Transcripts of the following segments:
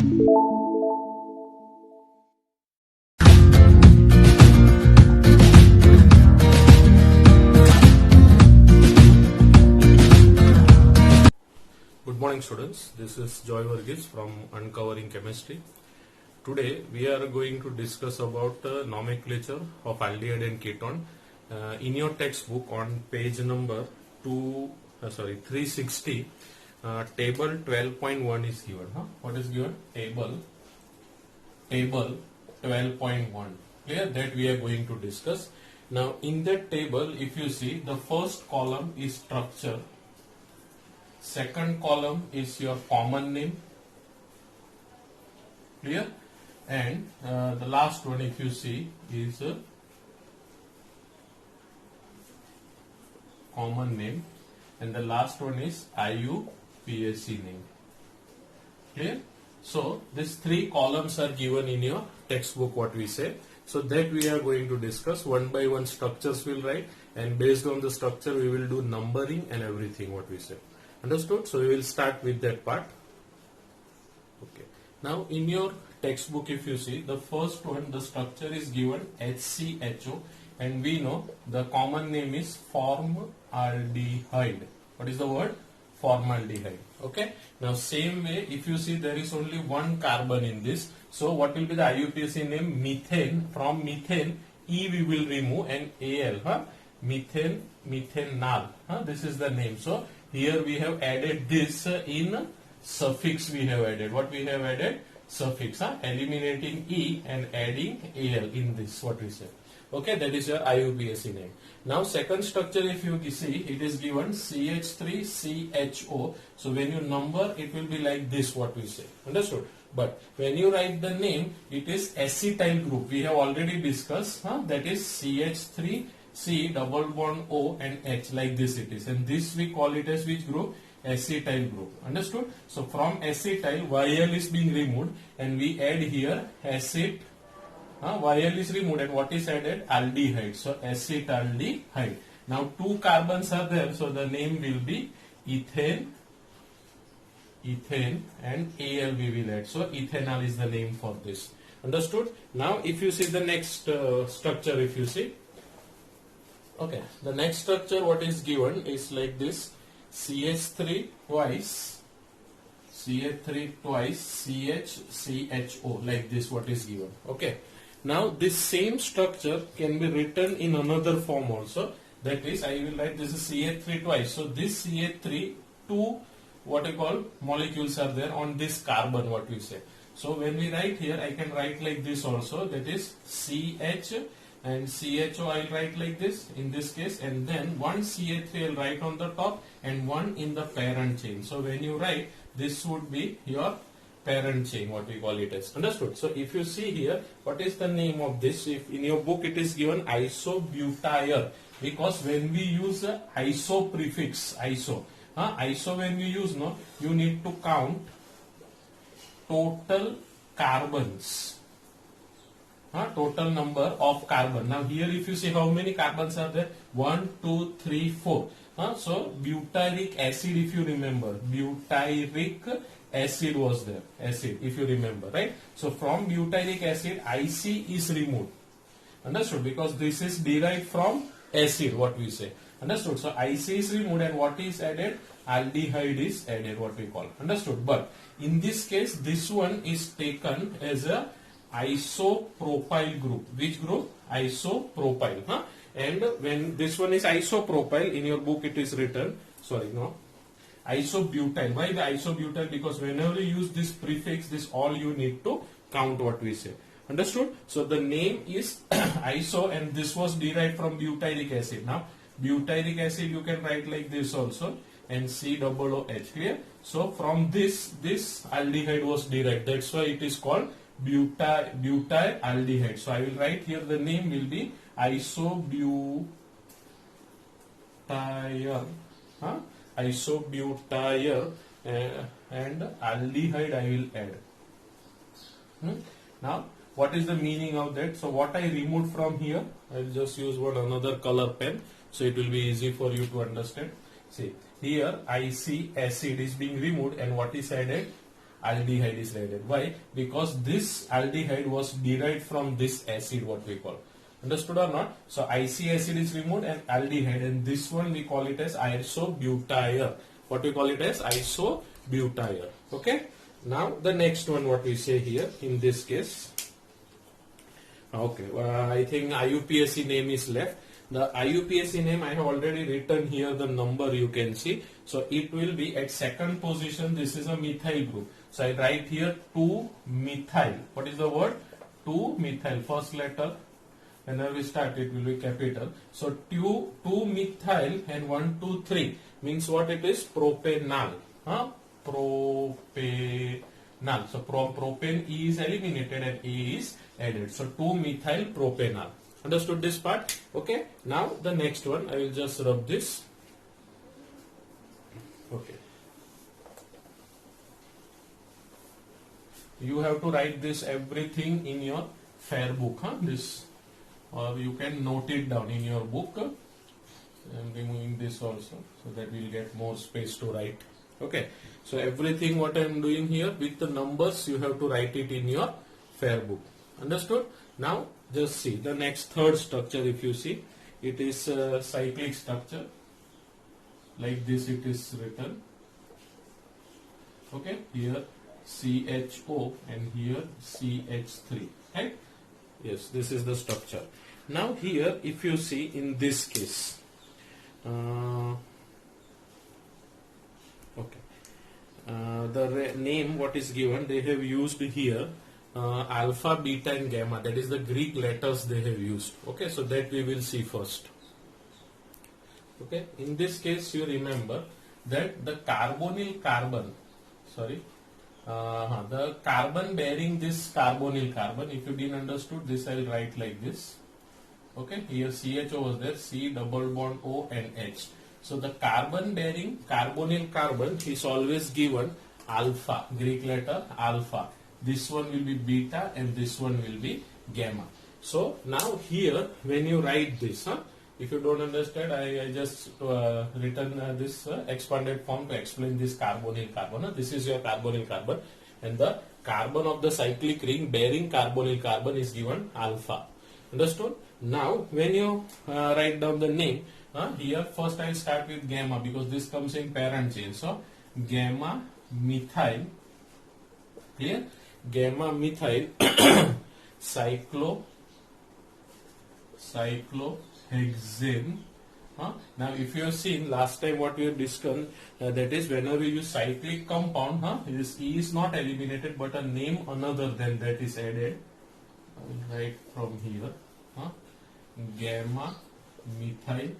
Good morning students, this is Joy Varghese from Uncovering Chemistry. Today we are going to discuss about nomenclature of aldehyde and ketone. In your textbook on page number 360, table 12.1 is given. What is given? Table 12.1. Clear? That we are going to discuss. Now in that table, if you see, the first column is structure. Second column is your common name, clear, and the last one, if you see, is common name, and the last one is IUPAC name, clear. So these three columns are given in your textbook, what we say. So that we are going to discuss one by one. Structures will write, and based on the structure we will do numbering and everything, what we say. Understood? So we will start with that part. Okay. Now in your textbook, if you see, the first one, the structure is given HCHO, and we know the common name is formaldehyde. What is the word? Formaldehyde. Okay. Now same way, if you see, there is only one carbon in this. So what will be the IUPAC name? Methane. From methane, E we will remove, and Al. Methane, methanal. This is the name. So here we have added this in suffix we have added. What we have added? Suffix. Eliminating E and adding Al in this, what we say. Okay, that is your IUPAC name. Now second structure, if you see, it is given CH3CHO. So when you number, it will be like this, what we say. Understood? But when you write the name, it is acetyl group. We have already discussed, that is CH3 C double bond O and H, like this it is, and this we call it as which group? Acetyl group. Understood? So from acetyl, YL is being removed, and we add here acid. YL is removed, and what is added? Aldehyde. So acetaldehyde. Now two carbons are there, so the name will be ethane, and Al we will add. So ethanol is the name for this. Understood? Now if you see the next structure, if you see. Okay, the next structure what is given is like this: CH3 twice, CHCHO, like this what is given. Okay, now this same structure can be written in another form also. That is, I will write this is CH3 twice. So this CH3, two what I call molecules are there on this carbon, what we say. So when we write here, I can write like this also. That is CH. And CHO I will write like this in this case, and then one CH3 I will write on the top and one in the parent chain. So when you write, this would be your parent chain, what we call it as. Understood? So if you see here, what is the name of this? If in your book it is given isobutyr, because when we use iso prefix, iso when we use, you need to count total carbons. Total number of carbon. Now here if you see how many carbons are there, 1, 2, 3, 4. So butyric acid, if you remember, butyric acid was there, acid, if you remember, right? So from butyric acid, IC is removed. Understood? Because this is derived from acid, what we say. Understood? So IC is removed, and what is added? Aldehyde is added, what we call. Understood? But in this case, this one is taken as a isopropyl group. Which group? Isopropyl. And when this one is isopropyl, in your book it is written, isobutyl. Why the isobutyl? Because whenever you use this prefix, this all you need to count, what we say. Understood? So the name is iso, and this was derived from butyric acid. Now butyric acid you can write like this also, and COOH. Clear? So from this aldehyde was derived. That's why it is called butyraldehyde. So I will write here, the name will be isobutyr. Isobutyr, and aldehyde I will add. Now what is the meaning of that? So what I removed from here, I will just use another color pen, so it will be easy for you to understand. See, here IC acid is being removed, and what is added? aldehyde is added. Why? Because this aldehyde was derived from this acid, what we call. Understood or not? So IC acid is removed and aldehyde, and this one we call it as isobutyre. What we call it as isobutyre. Okay. Now the next one, what we say here in this case. Okay, I think IUPAC name is left. The IUPAC name I have already written here, the number you can see. So it will be at second position. This is a methyl group. So I write here 2-methyl. What is the word? 2-methyl. First letter. Whenever we start, it will be capital. So 2-methyl and 1, 2, 3 means what it is? Propanal. Propanal. So from propane E is eliminated and A is added. So 2-methyl propanal. Understood this part? Okay. Now the next one, I will just rub this. Okay. You have to write this everything in your fair book. This, or you can note it down in your book. I am removing this also so that we will get more space to write. Okay. So everything what I am doing here with the numbers, you have to write it in your fair book. Understood? Now just see the next third structure. If you see, it is a cyclic structure. Like this it is written. Okay, here CHO and here CH3. Right? Yes, this is the structure. Now here, if you see in this case, okay, the name what is given, they have used here alpha, beta and gamma. That is the Greek letters they have used. Okay, so that we will see first. Okay, in this case you remember that the carbonyl carbon, the carbon bearing this carbonyl carbon, if you didn't understood this, I will write like this. Okay, here CHO was there, C double bond O and H. So the carbon bearing carbonyl carbon is always given alpha, Greek letter alpha. This one will be beta and this one will be gamma. So now here when you write this, if you don't understand, I just written this expanded form to explain this carbonyl carbon. This is your carbonyl carbon, and the carbon of the cyclic ring bearing carbonyl carbon is given alpha. Understood? Now when you write down the name, here first I will start with gamma because this comes in parent chain. So gamma methyl, clear? Gamma methyl cyclohexane. Now if you have seen last time what we have discussed, that is whenever you use cyclic compound, this E is not eliminated but a name another than that is added. I will write from here, gamma methyl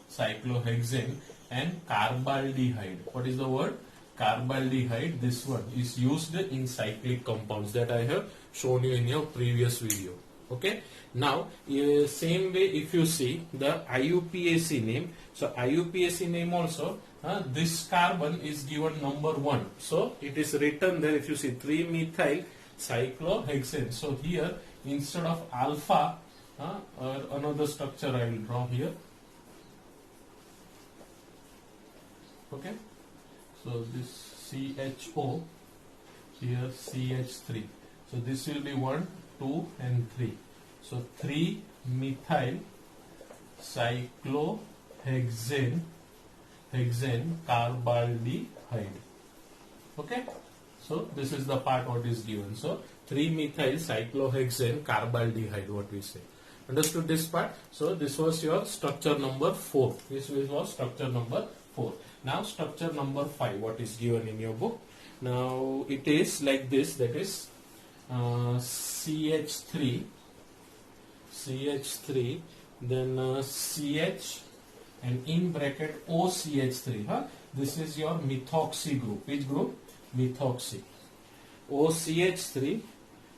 cyclohexane and carbaldehyde. What is the word? Carbaldehyde. This one is used in cyclic compounds that I have shown you in your previous video. Okay. Now same way if you see the IUPAC name. So IUPAC name also, this carbon is given number 1. So it is written there, if you see 3-methyl cyclohexane. So here instead of alpha, another structure I will draw here. Okay, so this CHO, here CH3. So this will be 1, 2 and 3. So 3-methyl cyclohexane carbaldehyde. Okay, so this is the part what is given. So 3-methyl cyclohexane carbaldehyde, what we say. Understood this part? So this was your structure number 4. This was structure number 4. Now structure number 5, what is given in your book. Now it is like this, that is CH3, then CH and in bracket OCH3. This is your methoxy group. Which group? Methoxy. OCH3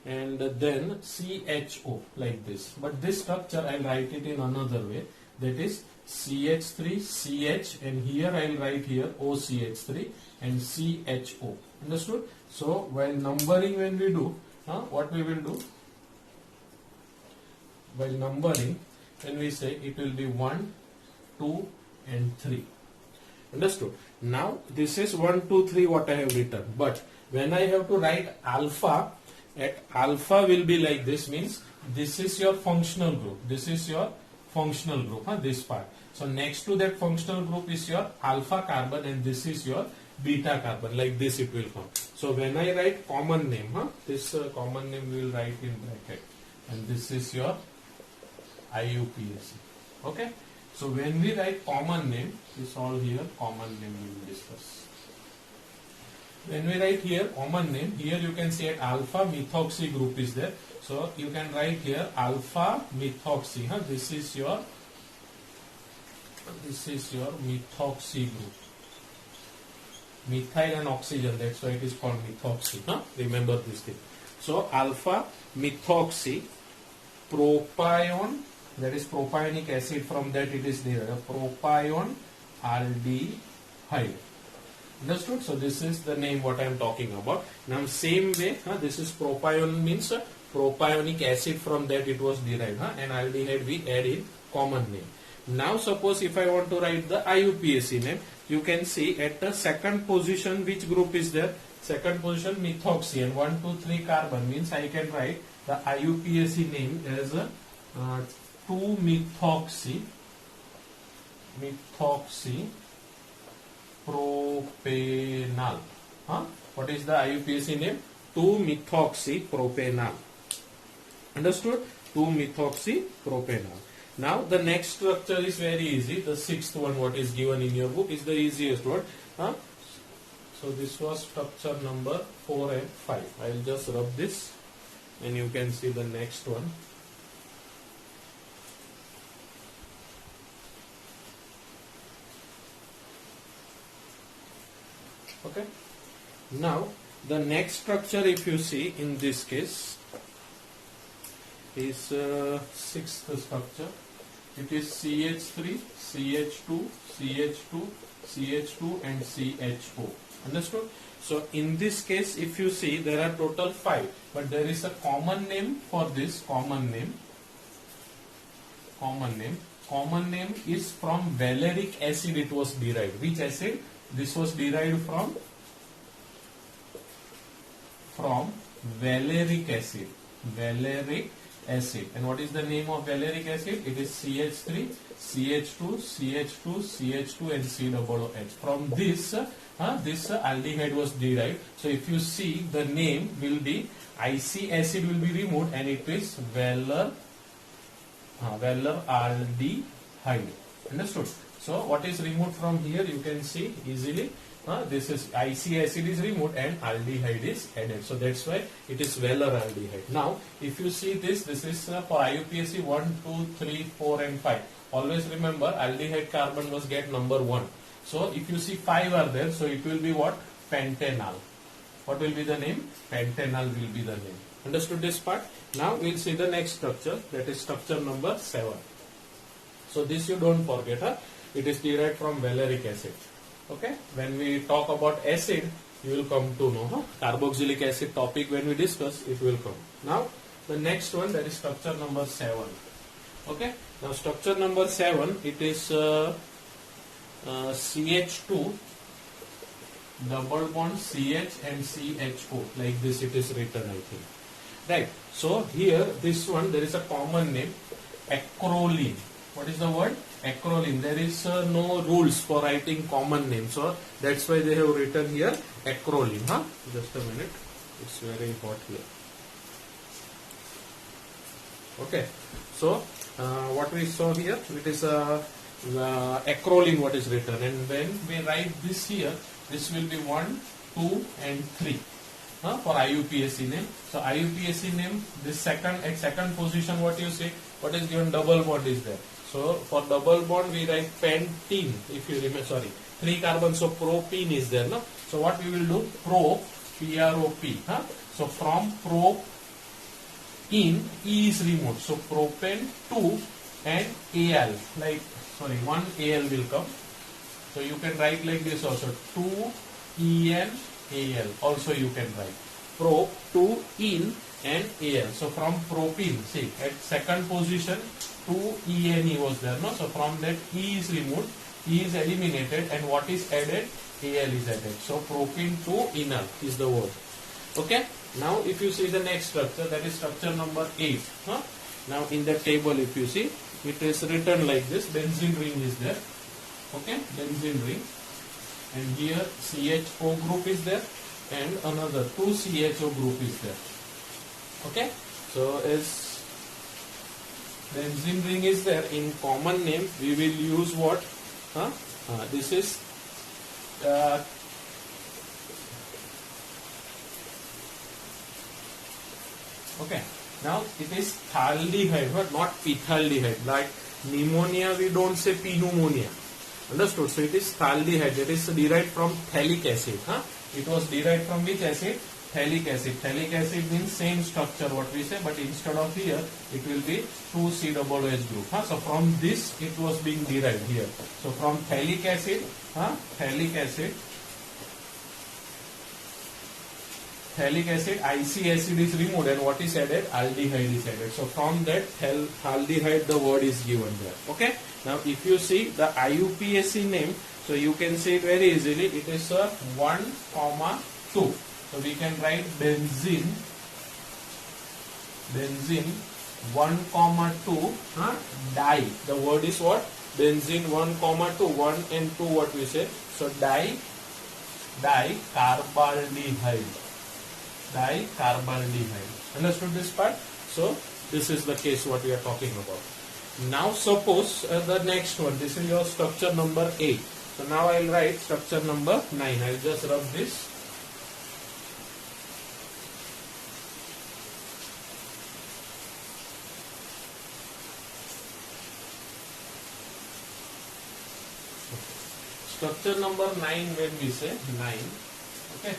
and then CHO, like this. But this structure I will write it in another way. That is CH3, CH, and here I will write here OCH3 and CHO. Understood? So while numbering when we do, what we will do? While numbering, when we say it will be 1, 2 and 3. Understood? Now this is 1, 2, 3 what I have written. But when I have to write alpha, at alpha will be like this, means this is your functional group. This is your functional group, this part. So next to that functional group is your alpha carbon and this is your beta carbon. Like this it will come. So when I write common name, this common name we will write in bracket. And this is your IUPAC. Okay. So when we write common name, this all here common name we will discuss. When we write here common name, here you can see at alpha methoxy group is there. So you can write here alpha methoxy. This is your methoxy group. Methyl and oxygen, that's why it is called methoxy. Remember this thing. So alpha methoxy propion, that is propionic acid, from that it is there, propion aldehyde. Understood? So this is the name what I am talking about. Now same way, this is propion, means propionic acid, from that it was derived, and aldehyde we add in common name. Now suppose if I want to write the IUPAC name, you can see at the second position which group is there? Second position methoxy, and 1, 2, 3 carbon, means I can write the IUPAC name as 2-methoxy propanol. What is the IUPAC name? 2-methoxy propanol. Understood? 2-methoxy propanol. Now the next structure is very easy. The sixth one what is given in your book is the easiest one. So this was structure number 4 and 5. I will just rub this and you can see the next one. Okay. Now the next structure, if you see in this case, is sixth structure. It is CH3, CH2, CH2, CH2 and CHO. Understood? So in this case, if you see, there are total 5, but there is a common name for this. Common name is from valeric acid it was derived. Which acid? This was derived from valeric acid. And what is the name of valeric acid? It is CH3, CH2, CH2, CH2 and COOH. From this, this aldehyde was derived. So if you see, the name will be, IC acid will be removed and it is Weller aldehyde. Understood? So what is removed from here? You can see easily. This is IC acid is removed and aldehyde is added. So that's why it is Weller aldehyde. Now, if you see this is for IUPAC 1, 2, 3, 4 and 5. Always remember aldehyde carbon must get number 1. So if you see 5 are there, so it will be what? Pentanal. What will be the name? Pentanal will be the name. Understood this part? Now we'll see the next structure, that is structure number 7. So this you don't forget. It is derived from valeric acid. Okay, when we talk about acid, you will come to know. Carboxylic acid topic when we discuss, it will come. Now, the next one, that is structure number 7. Okay, now structure number 7, it is CH2, double bond CH and CHO. Like this it is written, I think. Right, so here, this one, there is a common name, acrolein. What is the word? Acrolein. There is no rules for writing common names, so that's why they have written here acrolein. Just a minute, it's very hot here. Okay, so what we saw here, it is acrolein what is written, and when we write this here, this will be 1, 2 and 3 for IUPAC name. So IUPAC name, this at second position, what you say, what is given? Double bond is there. So for double bond we write pentene. If you remember, 3 carbons, so propene is there, no? So what we will do? Prop, P-R-O-P. So from propene, E is removed. So propane 2 and Al. 1 Al will come. So you can write like this also. 2 En Al. Also you can write. Prop 2 in and Al. So from propene, see at second position 2 ENE was there, no? So from that E is removed, E is eliminated, and what is added? Al is added. So propene 2-enol is the word. Okay. Now if you see the next structure, that is structure number 8. Now in the table, if you see, it is written like this. Benzene ring is there. Okay, benzene ring, and here CHO group is there, and another 2 CHO group is there. Okay, so as benzene ring is there, in common name we will use what? This is okay. Now it is thaldehyde, but not phthaldehyde. Like pneumonia, we don't say pneumonia. Understood? So it is thaldehyde. It is derived from phthalic acid. It was derived from which acid? Phthalic acid. Phthalic acid means same structure what we say, but instead of here it will be 2COOH group. So from this it was being derived here. So from phthalic acid, IC acid is removed, and what is added? Aldehyde is added. So from that aldehyde the word is given there. Okay. Now if you see the IUPAC name, so you can see it very easily. It is 1, 2. So we can write benzene 1, 2 di. The word is what? Benzene 1, 2. 1 and 2 what we say? So dicarbaldehyde. Understood this part? So this is the case what we are talking about. Now suppose the next one. This is your structure number 8. So now I will write structure number 9. I will just rub this. Structure number 9, when we say 9, okay.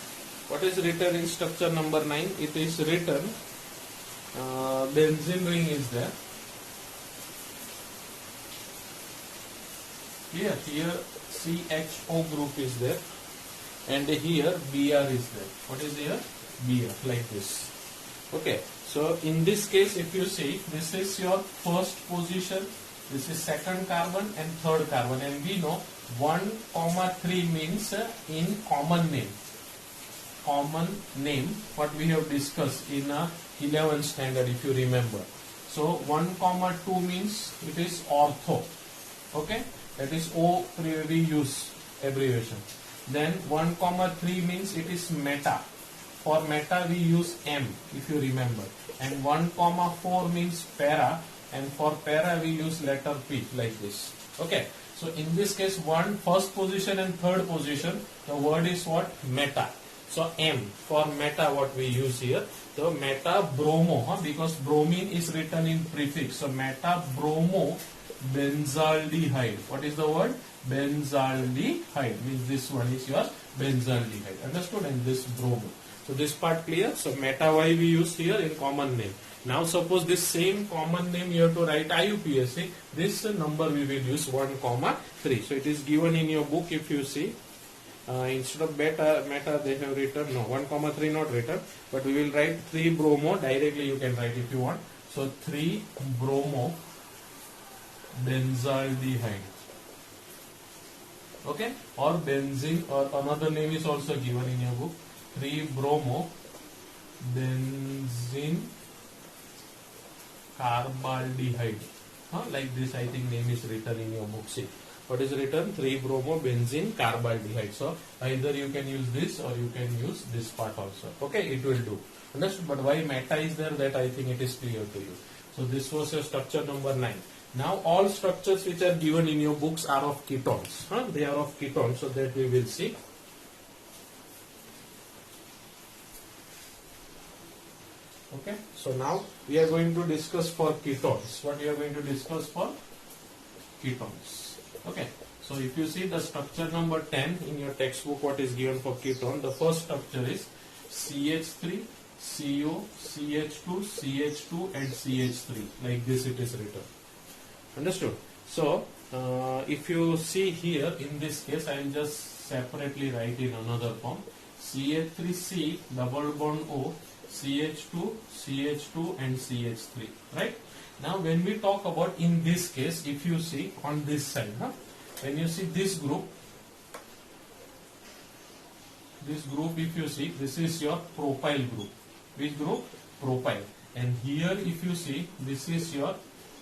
What is written in structure number 9? It is written benzene ring is there. Here CHO group is there, and here Br is there. What is here? Br, like this. Okay. So in this case, if you see, this is your first position, this is second carbon and third carbon, and we know 1, 3 means in common name. What we have discussed in 11th standard, if you remember. So 1, 2 means it is ortho. Okay, that is O we use abbreviation. Then 1, 3 means it is meta. For meta we use M, if you remember. And 1, 4 means para, and for para we use letter P, like this. Okay. So in this case, first position and third position, the word is what? Meta. So M for meta what we use here. So meta bromo, because bromine is written in prefix. So meta bromo benzaldehyde. What is the word? Benzaldehyde. Means this one is your benzaldehyde. Understood? And this bromo. So this part clear? So meta Y we use here in common name. Now suppose this same common name you have to write IUPAC. This number we will use 1, 3. So it is given in your book if you see. Instead of meta they have written, no, 1, 3 not written, but we will write 3 bromo. Directly you can write if you want. So 3 bromo benzaldehyde. Okay, or benzene, or another name is also given in your book. 3 bromo benzene carbaldehyde. Like this, I think name is written in your book. See, what is written? 3 bromo benzene carbaldehyde. So either you can use this or you can use this part also. Okay, it will do. Understood? But why meta is there, that I think it is clear to you. So this was your structure number 9. Now all structures which are given in your books are of ketones. They are of ketones, so that we will see. Okay, so now we are going to discuss for ketones. What we are going to discuss for ketones. Okay, so if you see the structure number 10 in your textbook, what is given for ketone, the first structure is CH3, CO, CH2, CH2 and CH3. Like this it is written. Understood? So if you see here in this case, I will just separately write in another form. CH3C double bond O, CH2, CH2 and CH3, right? Now when we talk about in this case, if you see on this side, when you see this group, this group if you see, this is your propyl group. Which group? Propyl. And here if you see, this is your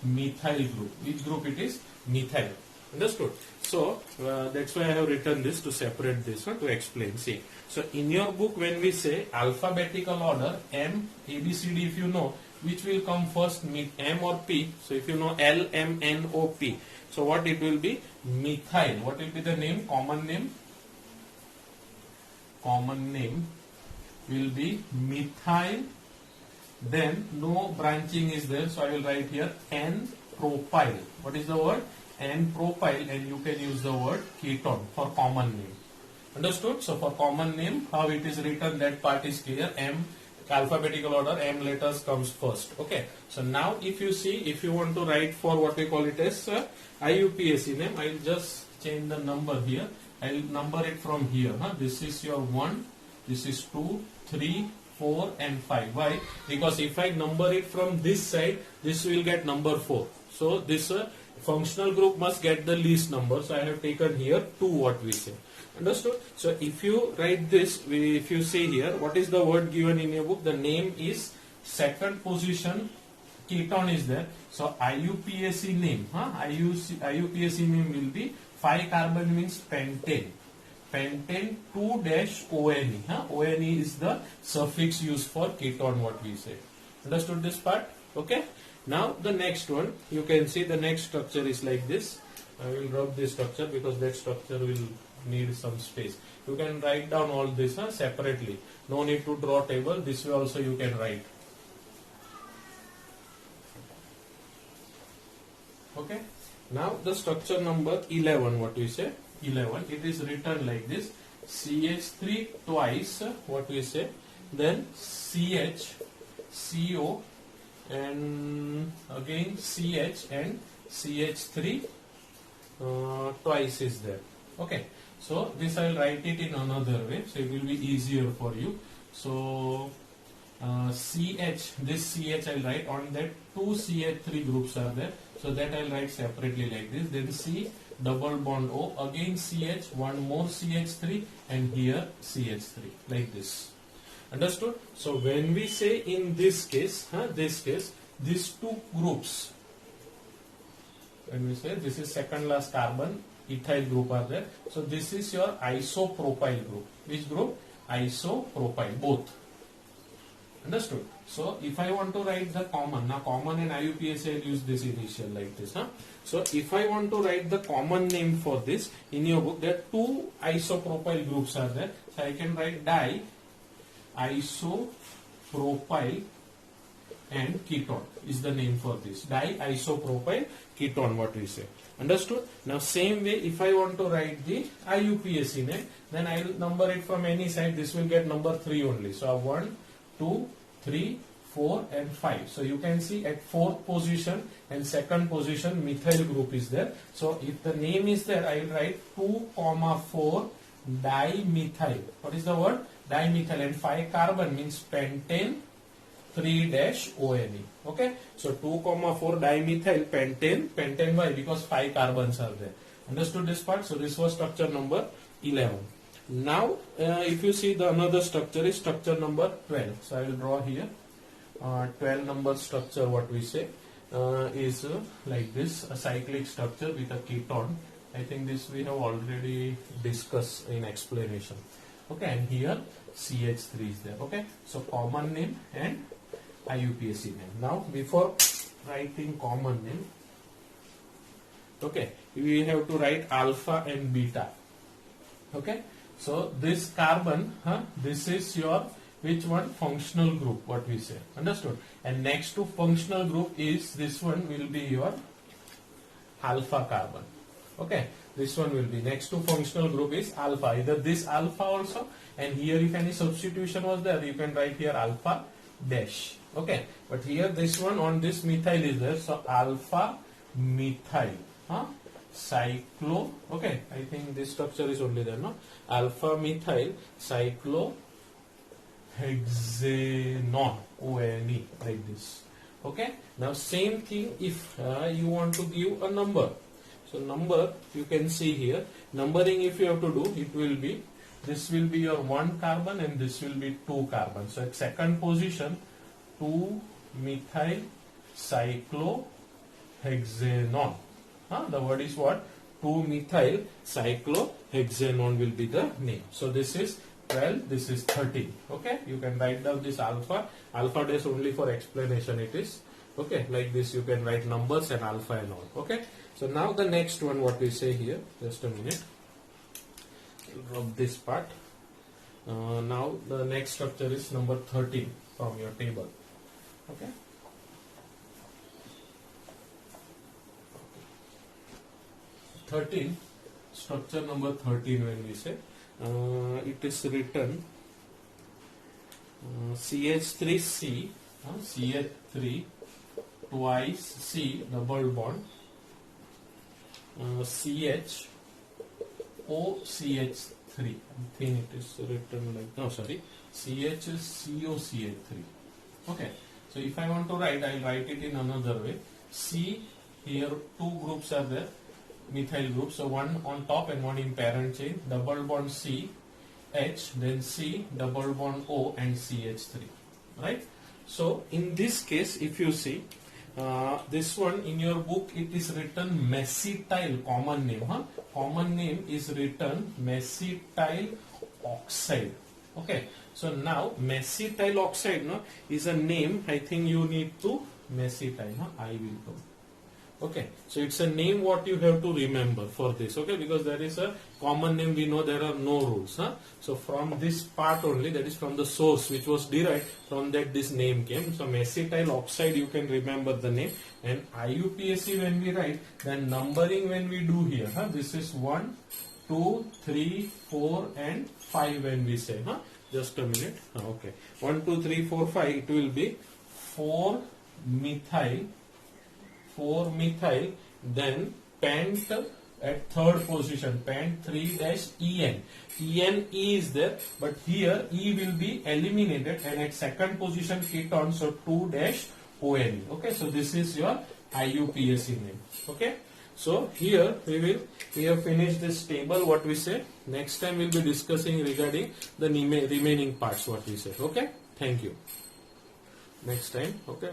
methyl group. Which group it is? Methyl. Understood? So that's why I have written this to separate this to explain. See, so in your book when we say alphabetical order M, A, B, C, D, if you know which will come first, M or P. So if you know L, M, N, O, P. So what it will be? Methyl. What will be the name? Common name? Common name will be methyl. Then no branching is there, so I will write here N-propyl. What is the word? N-propyl, and you can use the word ketone for common name. Understood? So for common name, how it is written, that part is clear. M, alphabetical order, M letters comes first. Okay. So now if you see, if you want to write for what we call it as IUPAC name, I will just change the number here. I will number it from here. This is your 1, this is 2, 3, 4 and 5. Why? Because if I number it from this side, this will get number 4. So this functional group must get the least number. So I have taken here 2, what we say. Understood? So if you write this, if you see here, what is the word given in your book? The name is second position ketone is there. So IUPAC name, IUPAC name will be 5 carbon means pentane. Pentane 2-ONE. ONE is the suffix used for ketone, what we say. Understood this part? Okay. Now the next one, you can see the next structure is like this. I will rub this structure because that structure will need some space. You can write down all this separately. No need to draw table. This way also you can write. Okay. Now the structure number 11, what we say? 11. It is written like this. CH3 twice, what we say? Then CH, CO, and again CH and CH3 twice is there. Okay. So this I will write it in another way, so it will be easier for you. So CH, this CH I will write on that 2 CH3 groups are there. So that I will write separately like this. Then C double bond O, again CH, one more CH3, and here CH3 like this. Understood? So when we say in this case, these 2 groups, when we say this is second last carbon, ethyl group are there. So this is your isopropyl group. Which group? Isopropyl, both. Understood? So if I want to write the common, now common and IUPAC I will use this initial like this. So if I want to write the common name for this, in your book there are 2 isopropyl groups are there. So I can write di isopropyl and ketone is the name for this. Di-isopropyl ketone, what we say. Understood? Now same way, if I want to write the IUPAC name, then I will number it from any side. This will get number 3 only. So 1, 2, 3, 4 and 5. So you can see at 4th position and 2nd position methyl group is there. So if the name is there, I will write 2,4 dimethyl. What is the word? Dimethyl, and 5 carbon means pentane 3-ONE. Okay. So 2,4 dimethyl pentane. Pentane why? Because 5 carbons are there. Understood this part? So this was structure number 11. Now if you see the another structure is structure number 12. So I will draw here 12 number structure, what we say is like this, a cyclic structure with a ketone. I think this we have already discussed in explanation. Okay, and here CH3 is there. Okay, so common name and IUPAC name. Now before writing common name, okay, we have to write alpha and beta. Okay, so this carbon, this is your which one? Functional group, what we say. Understood? And next to functional group is this one will be your alpha carbon. Okay, this one will be next to functional group is alpha. Either this alpha also, and here if any substitution was there, you can write here alpha dash. Okay, but here this one on this methyl is there, so alpha methyl. Cyclo. Okay, I think this structure is only there, no? Alpha methyl cyclohexanone, ONE, like this. Okay, now same thing if you want to give a number. So number you can see here, numbering if you have to do, it will be this will be your 1 carbon and this will be 2 carbon. So at second position, 2-methyl cyclohexanone. The word is what? 2-methyl cyclohexanone will be the name. So this is 12, this is 13. Okay, you can write down this alpha. Alpha dash only for explanation it is. Okay, like this you can write numbers and alpha and all. Okay, so now the next one, what we say here, just a minute. Drop this part. Now the next structure is number 13 from your table. Okay. 13, structure number 13 when we say, it is written CH3C, CH3 twice C double bond, CH OCH3. I think it is written like, no sorry, CH is COCH3. Okay, so if I want to write, I will write it in another way. C, here two groups are there, methyl groups, so one on top and one in parent chain, double bond C, H, then C, double bond O and CH3, right? So in this case, if you see, this one in your book it is written mesityl, common name, common name is written mesityl oxide. Okay, so now mesityl oxide is a name. I think you need to mesityl, I will come. Okay, so it's a name what you have to remember for this. Okay, because there is a common name, we know there are no rules. So from this part only, that is from the source which was derived, from that this name came. So mesityl oxide, you can remember the name. And IUPAC when we write, then numbering when we do here, this is 1, 2, 3, 4 and 5 when we say. Just a minute. Okay, 1, 2, 3, 4, 5, it will be 4-methyl, then pent at third position, pent 3-En. En E is there, but here E will be eliminated, and at second position ketone, so 2-ONE. Okay, so this is your IUPAC name. Okay, so here we have finished this table, what we say. Next time we'll be discussing regarding the remaining parts, what we say. Okay, thank you. Next time. Okay.